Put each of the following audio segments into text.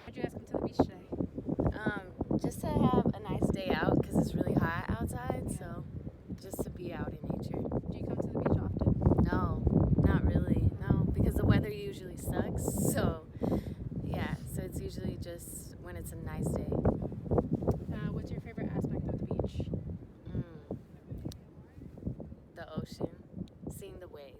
Why'd you guys come to the beach today? Just to have a nice day out because it's really hot outside, so just to be out in nature. Do you come to the beach often? No, not really, no, because the weather usually sucks, so yeah, so it's usually just when it's a nice day. What's your favorite aspect of the beach? The ocean, seeing the waves.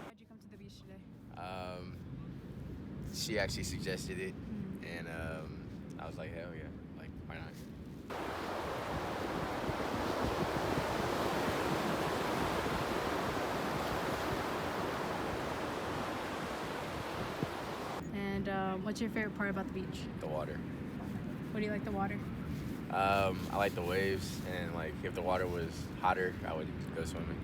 Why'd you come to the beach today? She actually suggested it, and I was like, hell yeah, like, why not? And what's your favorite part about the beach? The water. What do you like the water? I like the waves, and like if the water was hotter, I would go swimming.